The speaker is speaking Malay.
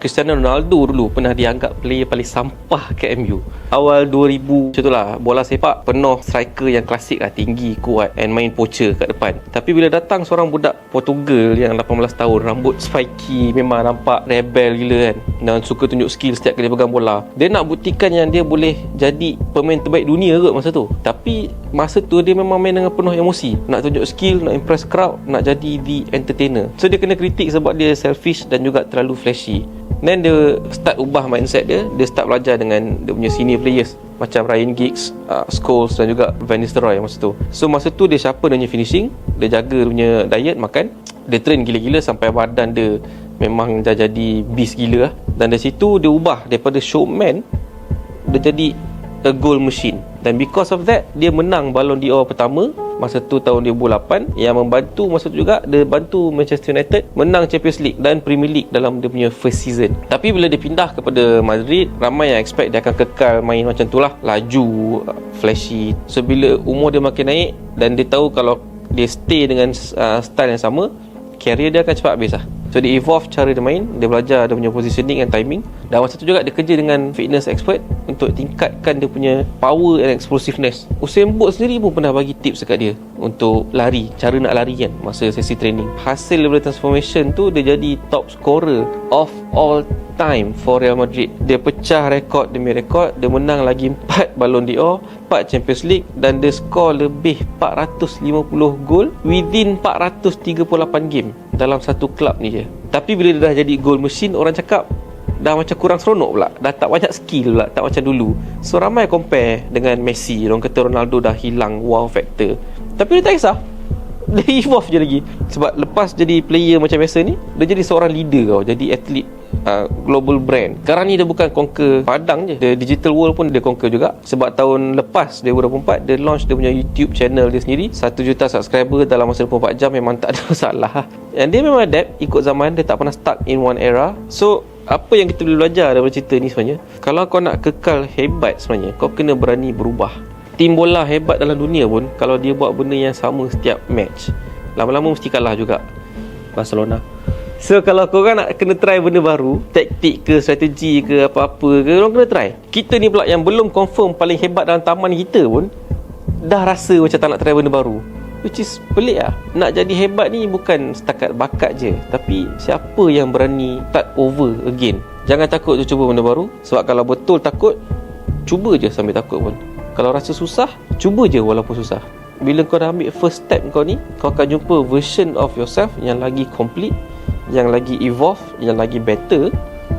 Cristiano Ronaldo dulu pernah dianggap player paling sampah ke MU. Awal 2000 macam tu lah, bola sepak penuh striker yang klasik lah, tinggi, kuat and main poacher kat depan. Tapi bila datang seorang budak Portugal yang 18 tahun, rambut spiky, memang nampak rebel gila kan, dan suka tunjuk skill setiap kali pegang bola. Dia nak buktikan yang dia boleh jadi pemain terbaik dunia kot masa tu. Tapi masa tu dia memang main dengan penuh emosi, nak tunjuk skill, nak impress crowd, nak jadi the entertainer. So dia kena kritik sebab dia selfish dan juga terlalu flashy. Then dia start ubah mindset dia. Dia start belajar dengan dia punya senior players macam Ryan Giggs, Scholes dan juga Van Nistelrooy masa tu. So masa tu dia sharpen dia punya finishing, dia jaga dia punya diet, makan. Dia train gila-gila sampai badan dia memang dah jadi beast gila lah. Dan dari situ dia ubah daripada showman, dia jadi a goal machine. Dan because of that, dia menang Ballon d'Or pertama masa tu tahun 2008, yang membantu masa tu juga dia bantu Manchester United menang Champions League dan Premier League dalam dia punya first season. Tapi bila dia pindah kepada Madrid, ramai yang expect dia akan kekal main macam tu lah, laju, flashy. So bila umur dia makin naik dan dia tahu kalau dia stay dengan style yang sama, career dia akan cepat habis lah. So dia evolve cara dia main, dia belajar dia punya positioning and timing. Dan masa tu juga dia kerja dengan fitness expert untuk tingkatkan dia punya power and explosiveness. Usain Bolt sendiri pun pernah bagi tips dekat dia untuk lari, cara nak lari kan masa sesi training. Hasil daripada transformation tu, dia jadi top scorer of all time for Real Madrid. Dia pecah rekod demi rekod. Dia menang lagi 4 Ballon d'Or, 4 Champions League, dan dia skor lebih 450 gol within 438 game dalam satu klub ni je. Tapi bila dia dah jadi goal machine, orang cakap dah macam kurang seronok pula, dah tak banyak skill pula, tak macam dulu. So ramai compare dengan Messi. Orang kata Ronaldo dah hilang wow factor. Tapi dia tak kisah, dia evolve je lagi. Sebab lepas jadi player macam biasa ni, dia jadi seorang leader tau, jadi atlet global brand. Sekarang ni dia bukan conquer Padang je, the digital world pun dia conquer juga. Sebab tahun lepas 2024 dia launch dia punya YouTube channel dia sendiri, 1 juta subscriber dalam masa 24 jam. Memang tak ada masalah. Dan dia memang adapt ikut zaman, dia tak pernah stuck in one era. So apa yang kita boleh belajar daripada cerita ni sebenarnya, kalau kau nak kekal hebat sebenarnya, kau kena berani berubah. Tim bola hebat dalam dunia pun, kalau dia buat benda yang sama setiap match, lama-lama mesti kalah juga. Barcelona. So kalau korang nak kena try benda baru, taktik ke, strategi ke, apa-apa ke, korang kena try. Kita ni pula yang belum confirm paling hebat dalam taman kita pun dah rasa macam tak nak try benda baru, which is pelik lah. Nak jadi hebat ni bukan setakat bakat je, tapi siapa yang berani start over again. Jangan takut tu cuba benda baru. Sebab kalau betul takut, cuba je sambil takut pun. Kalau rasa susah, cuba je walaupun susah. Bila kau dah ambil first step kau ni, kau akan jumpa version of yourself yang lagi complete, yang lagi evolve, yang lagi better.